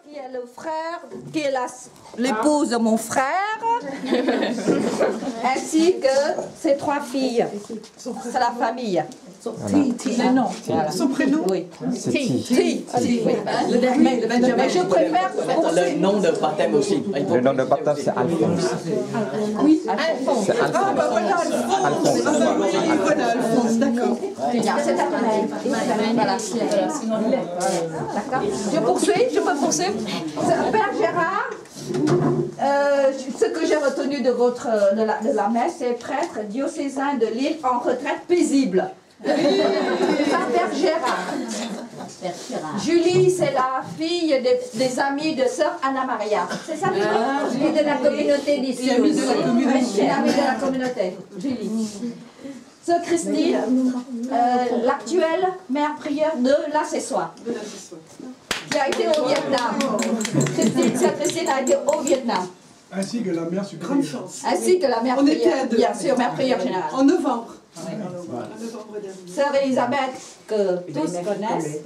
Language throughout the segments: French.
qui est le frère, qui est l'épouse de mon frère, ainsi que ses 3 filles. C'est la famille. Le nom. Voilà. Son prénom? Oui. C'est Ti. Oui. Le dernier, le Benjamin. Mais je préfère Le nom de baptême aussi. Le nom de baptême, c'est Alphonse. Oui, C'est Ah, Alphonse. bah voilà, Alphonse. Voilà, Alphonse, d'accord. c'est à Voilà. D'accord. Je peux poursuivre. Père Gérard, ce que j'ai retenu de la messe, c'est prêtre diocésain de Lille en retraite paisible. Ça, Père Gérard. Julie, c'est la fille des amis de sœur Anna Maria. C'est ça, Julie de la communauté d'ici. Amie de la communauté. Amie de la communauté. Julie. Sœur Christine, l'actuelle mère prieure de l'accessoire. Qui a été au Vietnam. Sœur Christine a été au Vietnam. Ainsi que la mère supérieure. Grande chance. Ainsi que la mère On était prière, à deux. bien sûr, mère prière générale. En novembre. En novembre dernier. Sœur Elisabeth, que tous connaissent.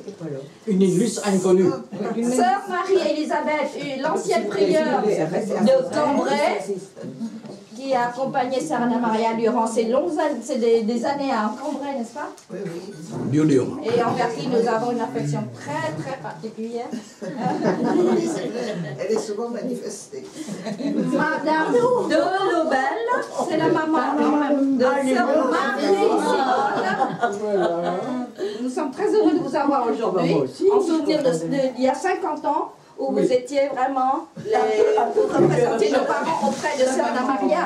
Une illustre inconnue. Sœur Marie-Elisabeth, l'ancienne prieure de Cambrai, qui a accompagné Sœur Anna Maria durant ces longues années, c'est des années à Cambrai, n'est-ce pas? Dur, dur. Et envers qui nous avons une affection très très particulière. Elle est souvent manifestée. Madame de Lobel, c'est la maman de Sœur Marie-Simone. Nous sommes très heureux de vous avoir aujourd'hui, en souvenir d'il y a 50 ans, où vous étiez vraiment vous représentez nos parents auprès de Sœur Anna Maria.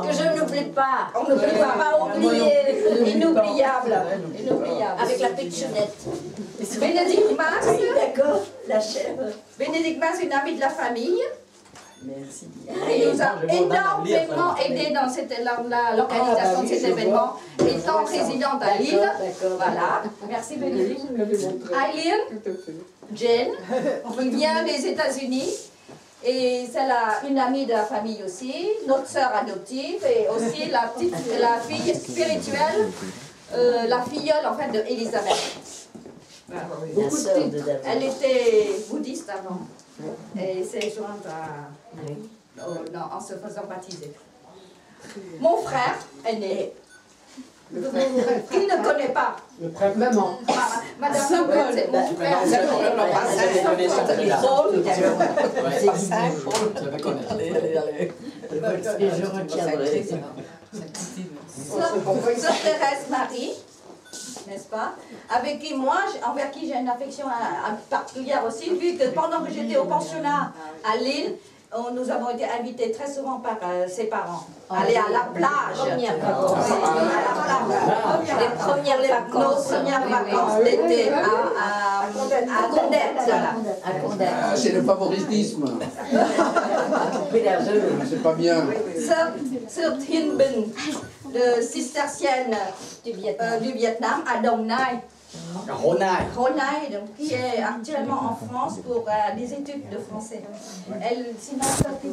Que je n'oublie pas. On n'oublie pas oublier. Inoubliable. Avec la pitchounette. Bénédicte Mas. Oui, d'accord, la chèvre. Bénédicte Mas, une amie de la famille. Merci. Et nous a énormément aidé dans l'organisation de cet événement, étant résidente à Lille. Voilà. Merci Bénédicte. Aileen, Jane, qui vient des États-Unis. Et c'est une amie de la famille aussi, notre sœur adoptive, et aussi la fille spirituelle, la filleule en fait de Elisabeth. Voilà. Beaucoup de titres. Elle était bouddhiste avant. Et s'est jointe en se faisant baptiser. Mon frère aîné, qu'il ne connaît pas. Le prêtre. Maman. Madame Saint-Paul, c'est mon frère. Je retiendrai. Sœur Thérèse Marie, n'est-ce pas? Avec qui envers qui j'ai une affection particulière aussi, vu que pendant que j'étais au pensionnat à Lille, nous avons été invités très souvent par ses parents. Aller à la plage. Les premières vacances. Nos premières vacances d'été à Condette. C'est le favoritisme. C'est pas bien. Sœur Thien de cistercienne du Vietnam à Dong Nai. Ronai, donc, qui est actuellement en France pour des études de français. Elle, sinon, Sœur Thien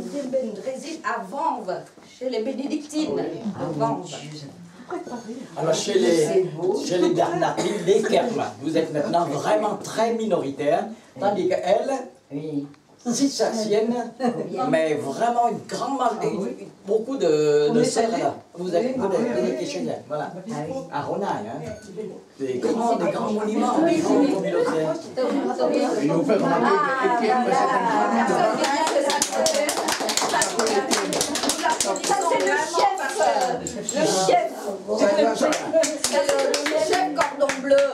réside à Vanves, chez les bénédictines. À Vanves. Alors chez les Bernardines, les Kermes, vous êtes maintenant vraiment très minoritaire, tandis qu'elle, cistercienne, mais vraiment une grande beaucoup de sœurs là. Vous êtes chez elle, voilà. À Ronai, hein. Des grands monuments, des grandes communautés. Il nous fait remarquer Ça, c'est le chef. Le chef cordon bleu.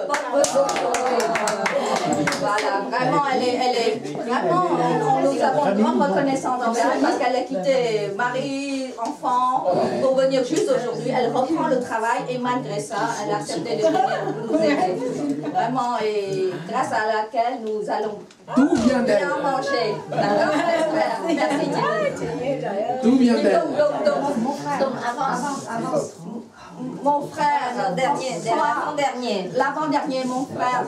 Voilà, vraiment, elle est vraiment, nous avons une grande reconnaissance envers elle parce qu'elle a quitté mari, enfant, pour venir juste aujourd'hui. Elle reprend le travail et malgré ça, elle a accepté de venir nous aider. Vraiment, et grâce à laquelle nous allons bien manger. D'accord, j'espère. Merci. D'où vient d'elle? Donc, avance. Mon frère, l'avant-dernier, mon frère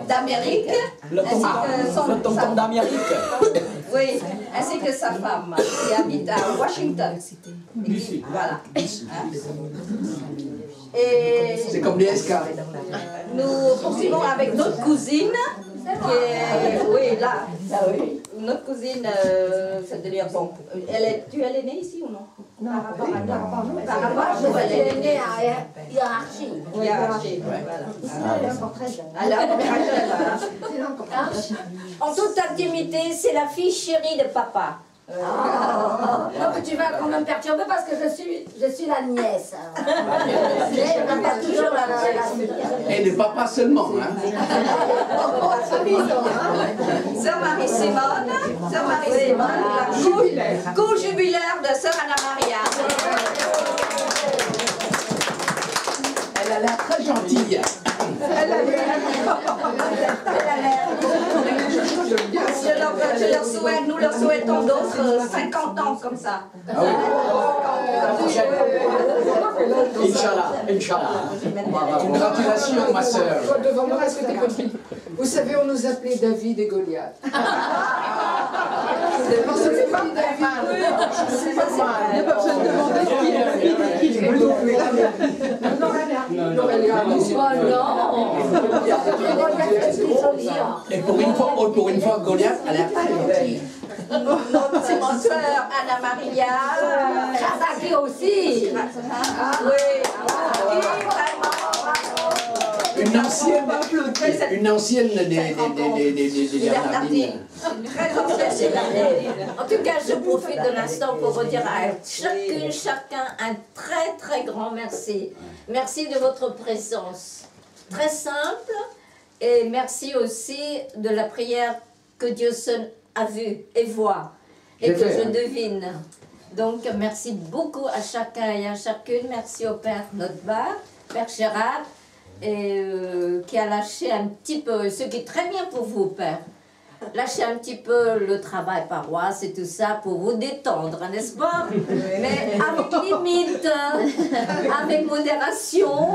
d'Amérique, Le tonton d'Amérique. oui, ainsi que sa femme qui habite à Washington. Voilà. Et C'est comme les SK. nous poursuivons avec notre cousine, qui est, oui, là, notre cousine, c'est-à-dire, bon, tu es née ici ou non? Non, par rapport à nous. Par rapport à nous, elle est née à hiérarchie. Hiérarchie, voilà. Elle est encore très jeune. Elle est encore très jeune, voilà. En toute intimité, c'est la fille chérie de papa. Donc tu vas quand même perturber parce que je suis la nièce. Mais on n'a toujours la Et de papa seulement, hein. Sœur Marie-Simone, la co-jubilaire de Sœur Anna-Maria. Elle a l'air très gentille. Nous leur souhaitons d'autres 50 ans comme ça. Inch'Allah, Inch'Allah. Congratulations, ma sœur. Devant moi, est-ce que t'es petite? Vous savez, on nous appelait David et Goliath. C'est pas David. C'est pas mal. Il n'y a pas besoin de demander qui est Et pour une fois, Goliath, elle est pas gentille. C'est mon sœur Anna-Maria. Kazaki aussi. Oui, vraiment. Une ancienne des Bernardines. Une très ancienne Bernardine. En tout cas, je profite de l'instant pour vous dire à chacune, chacun un très très grand merci. Merci de votre présence. Très simple. Et merci aussi de la prière que Dieu seul a vue et voit. Et que je devine. Donc, merci beaucoup à chacun et à chacune. Merci au Père Notbar, Père Gérard, et, qui a lâché un petit peu, ce qui est très bien pour vous, Père. Lâchez un petit peu le travail paroisse et tout ça pour vous détendre, n'est-ce pas? Mais avec limite, avec modération.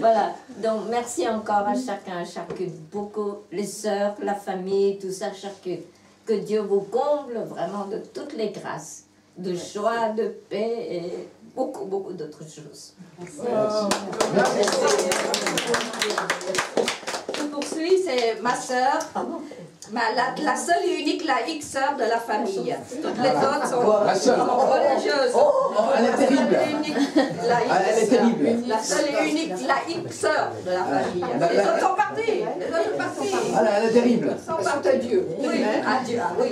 Voilà. Donc, merci encore à chacun, à chacune. Beaucoup, les sœurs, la famille, tout ça, chacune. Que Dieu vous comble vraiment de toutes les grâces, de joie, de paix et beaucoup, beaucoup d'autres choses. Je poursuis, c'est ma sœur, la seule et unique laïque sœur de la famille. Toutes les autres sont religieuses. Elle est terrible. Elle est terrible. La seule et unique laïque sœur de la famille. Les autres sont partis. Les autres sont partis. Elle est terrible. Ils sont partis à Dieu. Oui, à Dieu. Oui.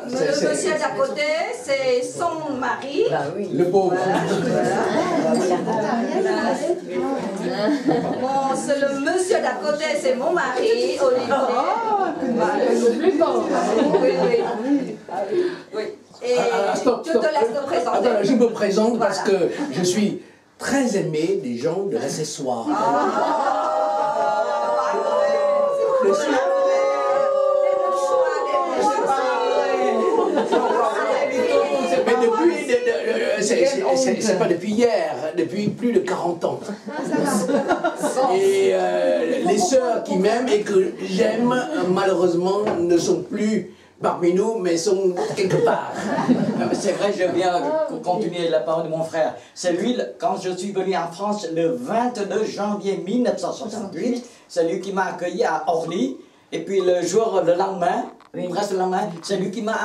Le monsieur d'à côté, c'est son mari. Le pauvre. Le monsieur d'à côté, c'est mon mari, Olivier. Oui. Et Stop. je te laisse te présenter. Attends, je me présente parce que je suis très aimé des gens de l'accessoire. Mais depuis, c'est pas depuis hier, depuis plus de 40 ans. Et les sœurs qui m'aiment et que j'aime, malheureusement, ne sont plus parmi nous, mais sont quelque part. C'est vrai, je viens continuer la parole de mon frère. C'est lui, quand je suis venu en France le 22 janvier 1968, c'est lui qui m'a accueilli à Orly. Et puis le lendemain, presque le lendemain, c'est lui qui m'a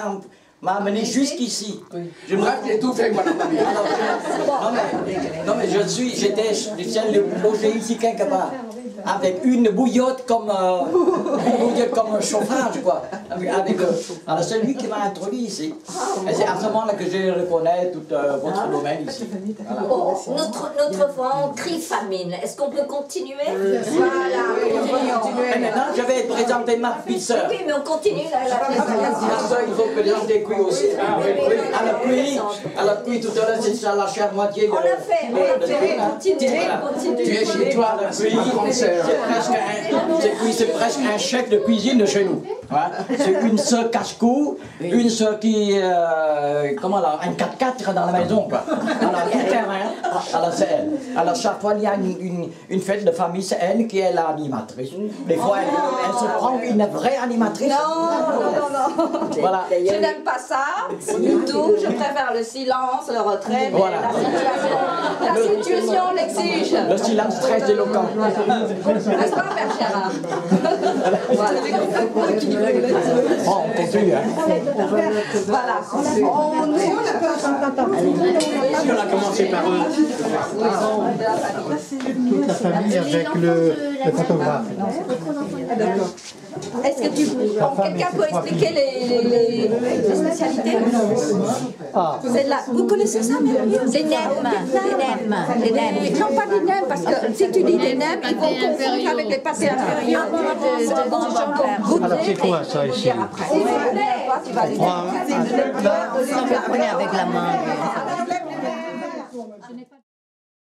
amené jusqu'ici. Bref, j'ai tout fait, madame la mère. Non mais j'étais logé ici quelque part. Avec une bouillotte comme un chauffage, quoi. Alors c'est lui qui m'a introduit ici. Et c'est à ce moment-là que je reconnais tout votre domaine ici. Voilà. Oh, notre voix, on crie famine. Est-ce qu'on peut continuer? Voilà, Et maintenant, je vais présenter ma petite sœur. Oui, mais on continue la présentation. Ma sœur, il faut présenter Cui aussi. Elle a Cui tout à l'heure, c'est ça la chère moitié de... On l'a fait, continue. Tu es chez toi, ma grande sœur. C'est presque un chef de cuisine de chez nous. C'est une sœur cache-cou, une sœur qui, comment là, un 4x4 dans la maison, quoi. Alors, tout terrain, alors c'est elle. Alors, chaque fois, il y a une fête de famille, c'est elle qui est l'animatrice. Des fois, elle se prend une vraie animatrice. Non. Voilà. Je n'aime pas ça du tout. Je préfère le silence, le retrait, mais Voilà. la situation l'exige. Le silence très éloquent. N'est-ce pas, Père Gérard. Oh, on continue, hein. Voilà. Si on a commencé par eux. Toute la famille avec le photographe. Est-ce que quelqu'un peut expliquer les spécialités? Vous connaissez ça, même? Les nems. Non, pas les nems, parce que si tu dis les nems, ils vont confondre avec les pâtés inférieurs. Alors c'est quoi ça ici? Tu vas les Prenez avec la main.